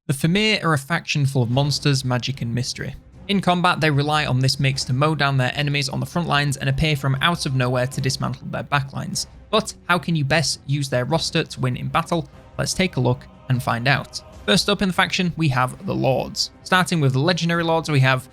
The Fimir are a faction full of monsters, magic and mystery. In combat, they rely on this mix to mow down their enemies on the front lines and appear from out of nowhere to dismantle their backlines. But how can you best use their roster to win in battle? Let's take a look and find out. First up in the faction, we have the Lords. Starting with the Legendary Lords, we have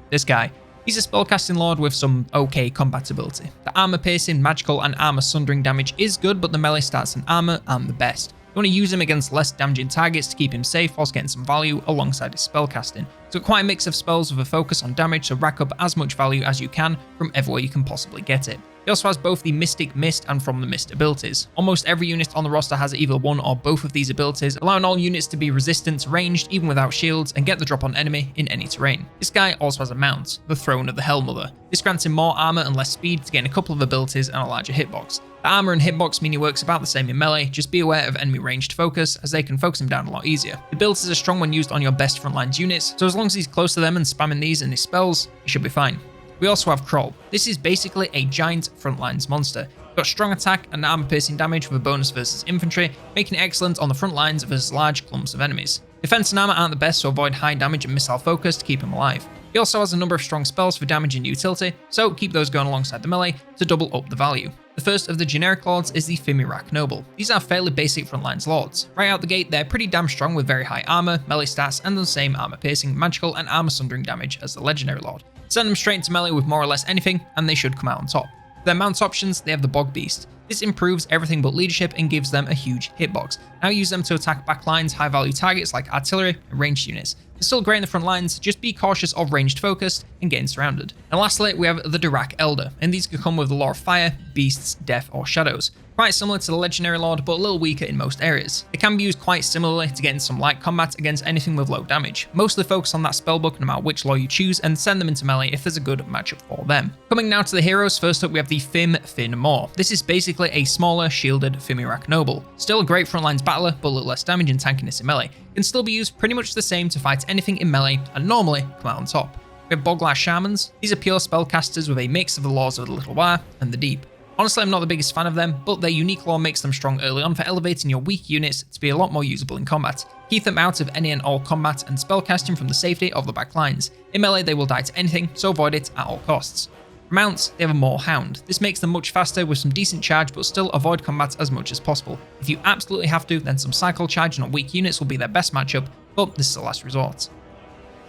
this guy. He's a spellcasting lord with some okay combat ability. The armor piercing, magical and armor sundering damage is good, but the melee stats and armor aren't the best. You want to use him against less damaging targets to keep him safe whilst getting some value alongside his spellcasting. He's got quite a mix of spells with a focus on damage, so rack up as much value as you can from everywhere you can possibly get it. He also has both the Mystic Mist and From the Mist abilities. Almost every unit on the roster has either one or both of these abilities, allowing all units to be resistant to ranged even without shields and get the drop on enemy in any terrain. This guy also has a mount, the Throne of the Hellmother. This grants him more armor and less speed to gain a couple of abilities and a larger hitbox. The armor and hitbox mean he works about the same in melee, just be aware of enemy ranged focus as they can focus him down a lot easier. The abilities are strong when used on your best frontlines units, so as long as he's close to them and spamming these and his spells, he should be fine. We also have Kroll. This is basically a giant frontlines monster. Got strong attack and armor piercing damage with a bonus versus infantry, making it excellent on the front lines versus large clumps of enemies. Defense and armor aren't the best, so avoid high damage and missile focus to keep him alive. He also has a number of strong spells for damage and utility, so keep those going alongside the melee to double up the value. The first of the generic lords is the Fimir Noble. These are fairly basic frontlines lords. Right out the gate, they're pretty damn strong with very high armor, melee stats, and the same armor piercing, magical, and armor sundering damage as the legendary lord. Send them straight into melee with more or less anything, and they should come out on top. For their mounts options, they have the Bog Beast. This improves everything but leadership and gives them a huge hitbox. Now use them to attack backlines, high value targets like artillery and ranged units. They're still great in the front lines, just be cautious of ranged focus and getting surrounded. And lastly, we have the Dirac Elder, and these could come with the lore of fire, beasts, death or shadows. Quite similar to the legendary lord, but a little weaker in most areas. They can be used quite similarly to get in some light combat against anything with low damage. Mostly focus on that spellbook no matter which lore you choose and send them into melee if there's a good matchup for them. Coming now to the heroes, first up we have the Fimir. This is basically a smaller shielded Fimir Noble. Still a great frontlines battler, but a little less damage and tankiness in melee. Can still be used pretty much the same to fight anything in melee and normally come out on top. We have Boglar Shamans. These are pure spellcasters with a mix of the lores of the Little War and the Deep. Honestly, I'm not the biggest fan of them, but their unique lore makes them strong early on for elevating your weak units to be a lot more usable in combat. Keep them out of any and all combat and spellcasting from the safety of the back lines. In melee, they will die to anything, so avoid it at all costs. For mounts, they have a Maw Hound. This makes them much faster with some decent charge, but still avoid combat as much as possible. If you absolutely have to, then some cycle charge on weak units will be their best matchup, but this is the last resort.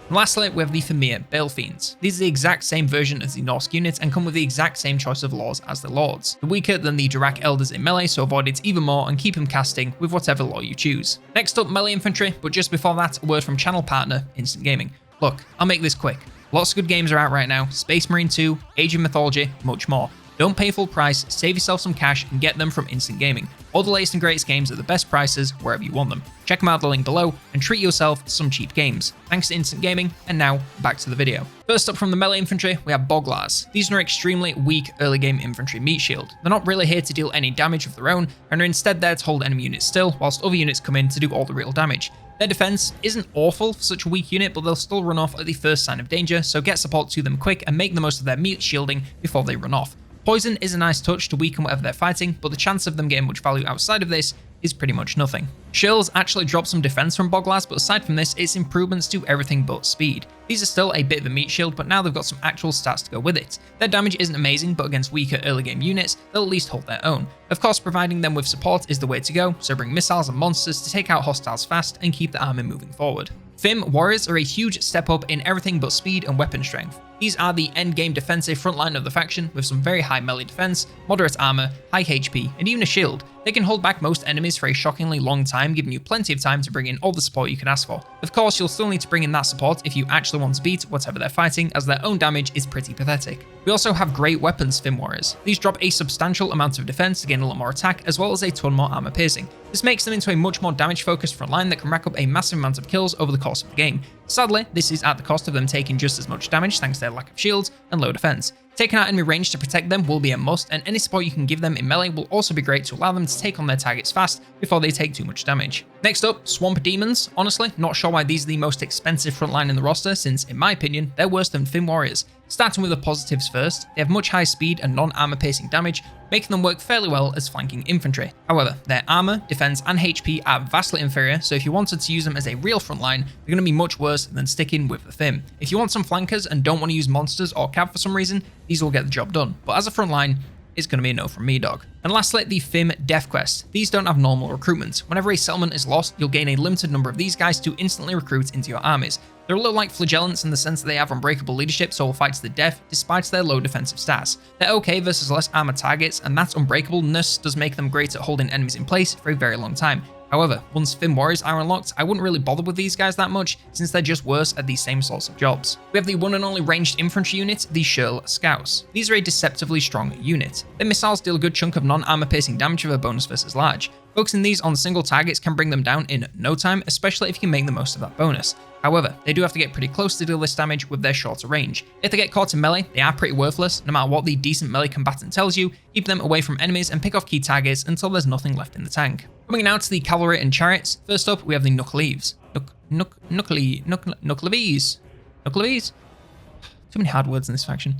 And lastly, we have the Fimir Balefiends. These are the exact same version as the Norse units and come with the exact same choice of lores as the lords. They're weaker than the Dirac Elders in melee, so avoid it even more and keep them casting with whatever lore you choose. Next up, melee infantry, but just before that, a word from channel partner Instant Gaming. Look, I'll make this quick. Lots of good games are out right now, Space Marine 2, Age of Mythology, much more. Don't pay full price, save yourself some cash and get them from Instant Gaming. All the latest and greatest games at the best prices wherever you want them. Check them out at the link below and treat yourself to some cheap games. Thanks to Instant Gaming, and now back to the video. First up from the melee infantry, we have Boglars. These are extremely weak early game infantry meat shield. They're not really here to deal any damage of their own and are instead there to hold enemy units still whilst other units come in to do all the real damage. Their defense isn't awful for such a weak unit, but they'll still run off at the first sign of danger, so get support to them quick and make the most of their meat shielding before they run off. Poison is a nice touch to weaken whatever they're fighting, but the chance of them getting much value outside of this is pretty much nothing. Shirls actually drop some defense from Boglars, but aside from this, it's improvements to everything but speed. These are still a bit of a meat shield, but now they've got some actual stats to go with it. Their damage isn't amazing, but against weaker early game units, they'll at least hold their own. Of course, providing them with support is the way to go, so bring missiles and monsters to take out hostiles fast and keep the army moving forward. Fim warriors are a huge step up in everything but speed and weapon strength. These are the endgame defensive frontline of the faction with some very high melee defense, moderate armor, high HP, and even a shield. They can hold back most enemies for a shockingly long time, giving you plenty of time to bring in all the support you can ask for. Of course, you'll still need to bring in that support if you actually want to beat whatever they're fighting, as their own damage is pretty pathetic. We also have great weapons Fim warriors. These drop a substantial amount of defense to gain a lot more attack, as well as a ton more armor piercing. This makes them into a much more damage focused frontline that can rack up a massive amount of kills over the course of the game. Sadly, this is at the cost of them taking just as much damage thanks to their lack of shields and low defense. Taking out enemy range to protect them will be a must, and any support you can give them in melee will also be great to allow them to take on their targets fast before they take too much damage. Next up, Swamp Demons. Honestly, not sure why these are the most expensive frontline in the roster, since in my opinion, they're worse than Fim Warriors. Starting with the positives first, they have much higher speed and non-armor piercing damage, making them work fairly well as flanking infantry. However, their armor, defense, and HP are vastly inferior, so if you wanted to use them as a real frontline, they're going to be much worse than sticking with the Fim. If you want some flankers and don't want to use monsters or cav for some reason, these will get the job done. But as a frontline, it's going to be a no from me, dog. And lastly, the Fim Death Quest. These don't have normal recruitment. Whenever a settlement is lost, you'll gain a limited number of these guys to instantly recruit into your armies. They're a little like flagellants in the sense that they have unbreakable leadership, so will fight to the death despite their low defensive stats. They're okay versus less armored targets, and that unbreakableness does make them great at holding enemies in place for a very long time. However, once Fim Warriors are unlocked, I wouldn't really bother with these guys that much, since they're just worse at these same sorts of jobs. We have the one and only ranged infantry unit, the Shirl Scouts. These are a deceptively strong unit. Their missiles deal a good chunk of non-armor piercing damage with a bonus versus large. Focusing these on single targets can bring them down in no time, especially if you can make the most of that bonus. However, they do have to get pretty close to deal this damage with their shorter range. If they get caught in melee, they are pretty worthless, no matter what the decent melee combatant tells you. Keep them away from enemies and pick off key targets until there's nothing left in the tank. Coming now to the Cavalry and Chariots, first up we have the Knuckleaves. Knuckleaves? Too many hard words in this faction.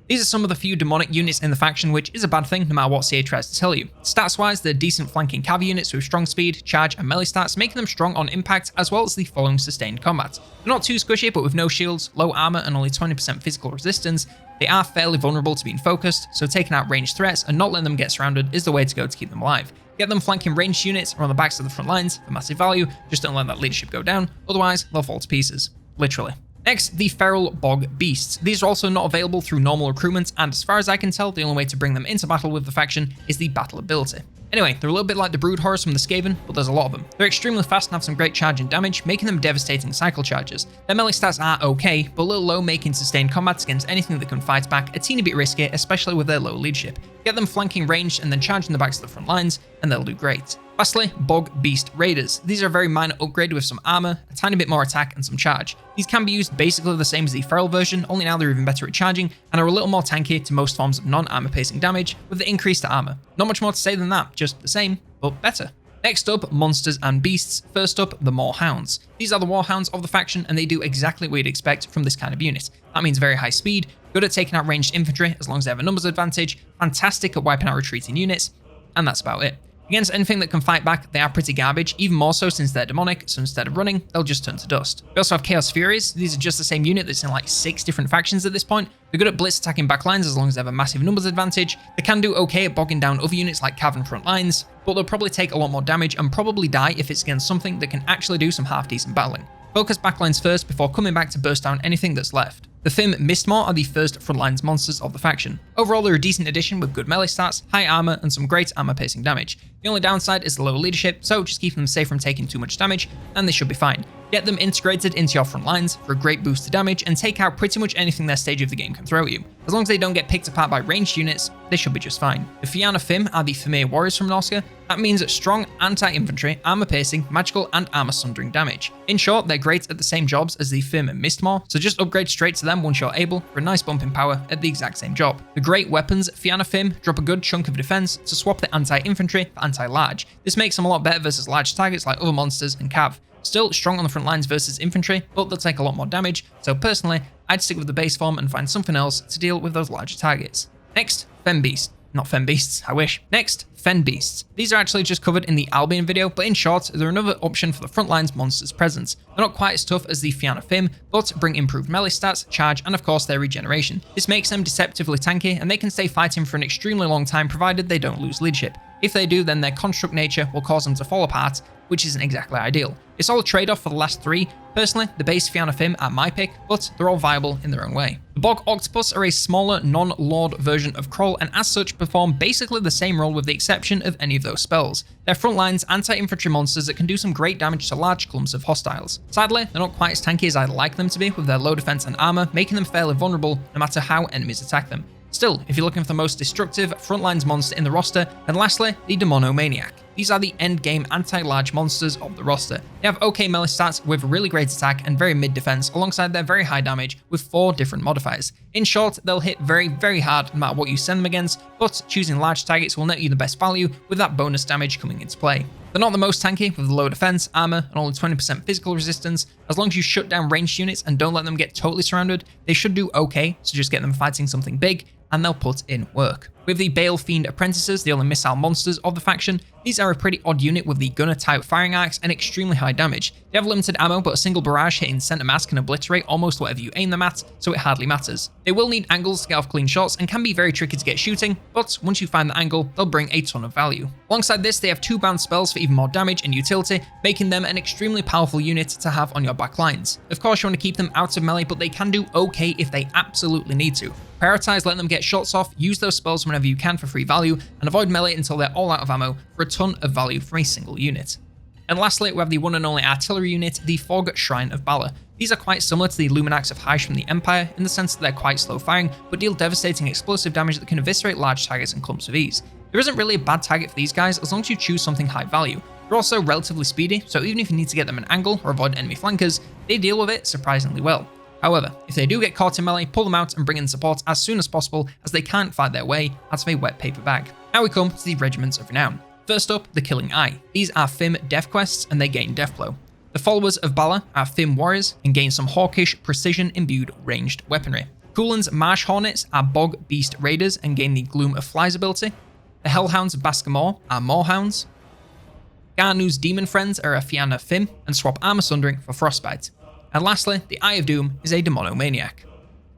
These are some of the few demonic units in the faction, which is a bad thing no matter what CA tries to tell you. Stats wise, they're decent flanking cav units with strong speed, charge, and melee stats, making them strong on impact as well as the following sustained combat. They're not too squishy, but with no shields, low armor, and only 20% physical resistance, they are fairly vulnerable to being focused, so taking out ranged threats and not letting them get surrounded is the way to go to keep them alive. Get them flanking ranged units or on the backs of the front lines for massive value, just don't let that leadership go down, otherwise they'll fall to pieces. Literally. Next, the Feral Bog Beasts. These are also not available through normal recruitment, and as far as I can tell, the only way to bring them into battle with the faction is the battle ability. Anyway, they're a little bit like the Brood Horrors from the Skaven, but there's a lot of them. They're extremely fast and have some great charge and damage, making them devastating cycle charges. Their melee stats are okay, but a little low, making sustained combats against anything that can fight back a teeny bit risky, especially with their low leadership. Get them flanking ranged and then charging the backs of the front lines, and they'll do great. Lastly, Bog Beast Raiders. These are a very minor upgrade with some armor, a tiny bit more attack, and some charge. These can be used basically the same as the Feral version, only now they're even better at charging, and are a little more tanky to most forms of non-armor piercing damage with the increase to armor. Not much more to say than that, just the same, but better. Next up, monsters and beasts. First up, the Moorhounds. These are the Warhounds of the faction, and they do exactly what you'd expect from this kind of unit. That means very high speed, good at taking out ranged infantry as long as they have a numbers advantage, fantastic at wiping out retreating units, and that's about it. Against anything that can fight back, they are pretty garbage, even more so since they're demonic, so instead of running, they'll just turn to dust. We also have Chaos Furies. These are just the same unit that's in like 6 different factions at this point. They're good at blitz attacking backlines as long as they have a massive numbers advantage. They can do okay at bogging down other units like Cav and front lines, but they'll probably take a lot more damage and probably die if it's against something that can actually do some half-decent battling. Focus backlines first before coming back to burst down anything that's left. The Fim Mistmaw are the first frontlines monsters of the faction. Overall, they're a decent addition with good melee stats, high armor, and some great armor piercing damage. The only downside is the low leadership, so just keep them safe from taking too much damage, and they should be fine. Get them integrated into your front lines for a great boost to damage and take out pretty much anything their stage of the game can throw at you. As long as they don't get picked apart by ranged units, they should be just fine. The Fianna Fim are the Fimir Warriors from Norska. That means strong anti-infantry, armor piercing, magical, and armor sundering damage. In short, they're great at the same jobs as the Fim Mistmaw, so just upgrade straight to them once you're able for a nice bump in power at the exact same job. The great weapons, Fianna Fim drop a good chunk of defense to swap the anti-infantry for anti-large. This makes them a lot better versus large targets like other monsters and Cav. Still strong on the front lines versus infantry, but they'll take a lot more damage, so personally, I'd stick with the base form and find something else to deal with those larger targets. Next, Fen Beast. Not Fen Beasts, I wish. Next, Fen Beasts. These are actually just covered in the Albion video, but in short, they're another option for the frontlines monsters presence. They're not quite as tough as the Fianna Fim, but bring improved melee stats, charge, and of course their regeneration. This makes them deceptively tanky, and they can stay fighting for an extremely long time provided they don't lose leadership. If they do, then their construct nature will cause them to fall apart, which isn't exactly ideal. It's all a trade-off for the last 3. Personally, the base Fianna Fim are my pick, but they're all viable in their own way. The Bog Octopus are a smaller, non-lord version of Kroll, and as such perform basically the same role with the exception of any of those spells. They're frontlines anti-infantry monsters that can do some great damage to large clumps of hostiles. Sadly, they're not quite as tanky as I'd like them to be with their low defense and armor, making them fairly vulnerable no matter how enemies attack them. Still, if you're looking for the most destructive frontlines monster in the roster, then lastly, the Demonomaniac. these are the end game anti-large monsters of the roster. They have okay melee stats with really great attack and very mid defense alongside their very high damage with 4 different modifiers. In short, they'll hit very hard no matter what you send them against, but choosing large targets will net you the best value with that bonus damage coming into play. They're not the most tanky with low defense, armor, and only 20% physical resistance. As long as you shut down ranged units and don't let them get totally surrounded, they should do okay, so just get them fighting something big, and they'll put in work. With the Bale Fiend Apprentices, the only missile monsters of the faction, these are a pretty odd unit with the gunner type firing arcs and extremely high damage. They have limited ammo, but a single barrage hitting center mass can obliterate almost whatever you aim them at, so it hardly matters. They will need angles to get off clean shots and can be very tricky to get shooting, but once you find the angle, they'll bring a ton of value. Alongside this, they have 2 bound spells for even more damage and utility, making them an extremely powerful unit to have on your back lines. Of course, you want to keep them out of melee, but they can do okay if they absolutely need to. Prioritize letting them get shots off, use those spells whenever you can for free value, and avoid melee until they're all out of ammo for a ton of value from a single unit. And lastly, we have the one and only artillery unit, the Fog Shrine of Valor. These are quite similar to the Luminax of Hysh from the Empire in the sense that they're quite slow firing, but deal devastating explosive damage that can eviscerate large targets and clumps of ease. There isn't really a bad target for these guys as long as you choose something high value. They're also relatively speedy, so even if you need to get them an angle or avoid enemy flankers, they deal with it surprisingly well. However, if they do get caught in melee, pull them out and bring in support as soon as possible, as they can't fight their way out of a wet paper bag. Now we come to the Regiments of Renown. First up, the Killing Eye. These are Fim death quests and they gain Deathblow. The followers of Balor are Fim warriors and gain some hawkish, precision-imbued ranged weaponry. Kulan's Marsh Hornets are Bog Beast Raiders and gain the Gloom of Flies ability. The Hellhounds of Baskamore are Moorhounds. Garnu's Demon Friends are a Fianna Fim and swap Armor Sundering for Frostbite. And lastly, the Eye of Doom is a Demonomaniac.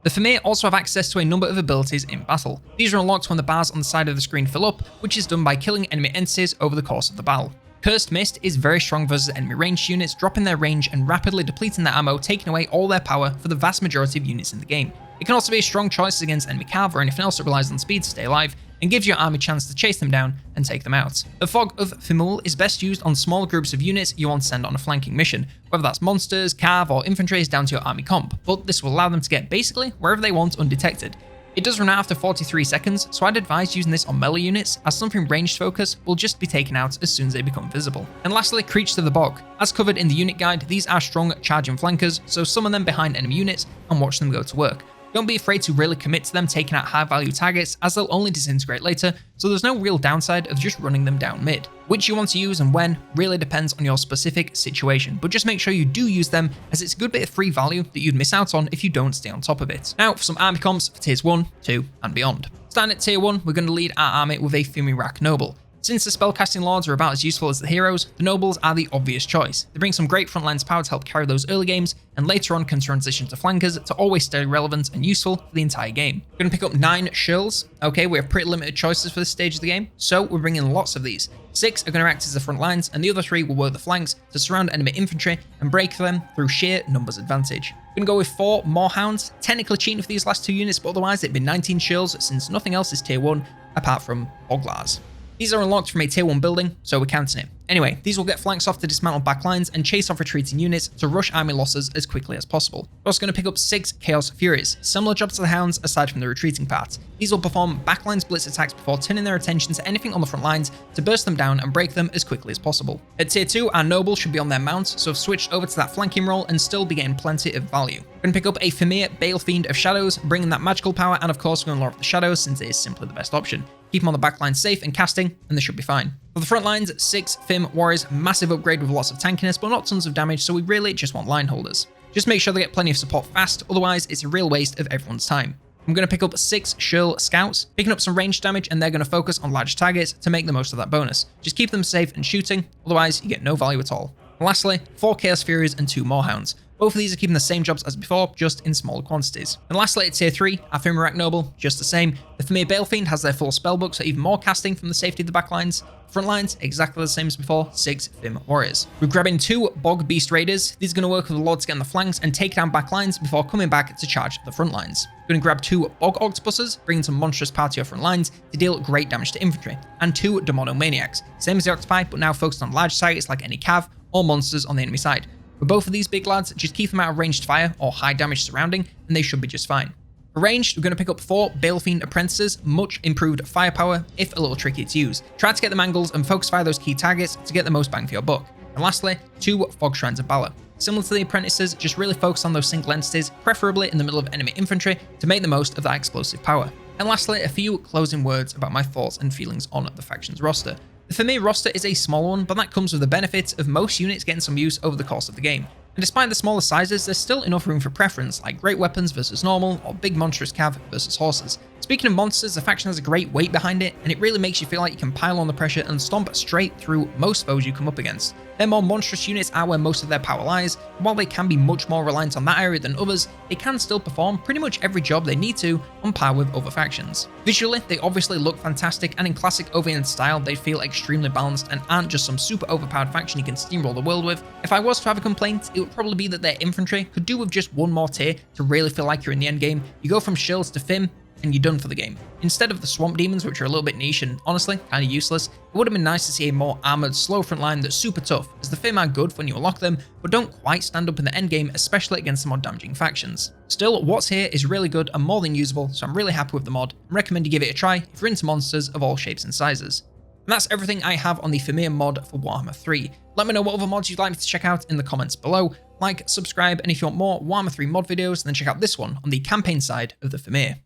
The Fimir also have access to a number of abilities in battle. These are unlocked when the bars on the side of the screen fill up, which is done by killing enemy entities over the course of the battle. Cursed Mist is very strong versus enemy ranged units, dropping their range and rapidly depleting their ammo, taking away all their power for the vast majority of units in the game. It can also be a strong choice against enemy cav or anything else that relies on speed to stay alive, and gives your army a chance to chase them down and take them out. The Fog of Fimul is best used on small groups of units you want to send on a flanking mission, whether that's monsters, cav, or infantry is down to your army comp, but this will allow them to get basically wherever they want undetected. It does run out after 43 seconds, so I'd advise using this on melee units, as something ranged focus will just be taken out as soon as they become visible. And lastly, Creatures of the Bog. As covered in the unit guide, these are strong charging flankers, so summon them behind enemy units and watch them go to work. Don't be afraid to really commit to them taking out high value targets, as they'll only disintegrate later, so there's no real downside of just running them down mid. Which you want to use and when really depends on your specific situation, but just make sure you do use them, as it's a good bit of free value that you'd miss out on if you don't stay on top of it. Now for some army comps for tiers 1, 2 and beyond. Starting at tier 1, we're going to lead our army with a Fimir Noble. Since the spellcasting lords are about as useful as the heroes, the nobles are the obvious choice. They bring some great frontlines power to help carry those early games, and later on can transition to flankers to always stay relevant and useful for the entire game. We're going to pick up 9 shills. Okay, we have pretty limited choices for this stage of the game, so we're bringing lots of these. 6 are going to act as the front lines, and the other 3 will work the flanks to surround enemy infantry and break them through sheer numbers advantage. We're going to go with 4 Moorhounds, technically cheating for these last 2 units, but otherwise it'd be 19 shills since nothing else is tier 1 apart from Boglars. These are unlocked from a tier 1 building, so we're counting it. Anyway, these will get flanks off to dismantle backlines and chase off retreating units to rush army losses as quickly as possible. We're also going to pick up 6 Chaos Furies, similar jobs to the Hounds aside from the retreating part. These will perform backlines blitz attacks before turning their attention to anything on the front lines to burst them down and break them as quickly as possible. At tier 2, our nobles should be on their mounts, so have switched over to that flanking role and still be getting plenty of value. We're going to pick up a Fimir Bale Fiend of Shadows, bringing that magical power, and of course we're going to Lord of the Shadows since it is simply the best option. Keep them on the backline safe and casting, and they should be fine. For the front lines, 6 Fim Warriors, massive upgrade with lots of tankiness, but not tons of damage, so we really just want line holders. Just make sure they get plenty of support fast, otherwise it's a real waste of everyone's time. I'm going to pick up 6 Shirl Scouts, picking up some range damage, and they're going to focus on large targets to make the most of that bonus. Just keep them safe and shooting, otherwise you get no value at all. And lastly, 4 Chaos Furies and 2 Moorhounds. Both of these are keeping the same jobs as before, just in smaller quantities. And lastly, at tier 3, our Fimir Noble, just the same. The Fimir Bale Fiend has their full spellbook, so even more casting from the safety of the backlines. Front lines, exactly the same as before, 6 Fim Warriors. We're grabbing 2 Bog Beast Raiders. These are going to work with the Lords to get on the flanks and take down backlines before coming back to charge the front lines. We're going to grab 2 Bog Octopuses, bringing some monstrous power to your front lines to deal great damage to infantry, and 2 Demonomaniacs, same as the Octopi, but now focused on large targets like any cav or monsters on the enemy side. For both of these big lads, just keep them out of ranged fire or high damage surrounding, and they should be just fine. For ranged, we're going to pick up 4 Balefiend Apprentices, much improved firepower, if a little tricky to use. Try to get them angles and focus fire those key targets to get the most bang for your buck. And lastly, 2 Fog Shrines of Valor. Similar to the Apprentices, just really focus on those single entities, preferably in the middle of enemy infantry, to make the most of that explosive power. And lastly, a few closing words about my thoughts and feelings on the factions roster. The Fimir roster is a small one, but that comes with the benefits of most units getting some use over the course of the game. And despite the smaller sizes, there's still enough room for preference, like great weapons versus normal, or big monstrous cav versus horses. Speaking of monsters, the faction has a great weight behind it, and it really makes you feel like you can pile on the pressure and stomp straight through most foes you come up against. Their more monstrous units are where most of their power lies, and while they can be much more reliant on that area than others, they can still perform pretty much every job they need to on par with other factions. Visually, they obviously look fantastic, and in classic OVN style, they feel extremely balanced and aren't just some super overpowered faction you can steamroll the world with. If I was to have a complaint, it would probably be that their infantry could do with just one more tier to really feel like you're in the end game. You go from shills to Fim, and you're done for the game. Instead of the swamp demons, which are a little bit niche and honestly kind of useless, it would have been nice to see a more armored, slow front line that's super tough, as the Fim are good when you unlock them, but don't quite stand up in the endgame, especially against the more damaging factions. Still, what's here is really good and more than usable, so I'm really happy with the mod, and recommend you give it a try if you're into monsters of all shapes and sizes. And that's everything I have on the Fimir mod for Warhammer 3. Let me know what other mods you'd like me to check out in the comments below. Like, subscribe, and if you want more Warhammer 3 mod videos, then check out this one on the campaign side of the Fimir.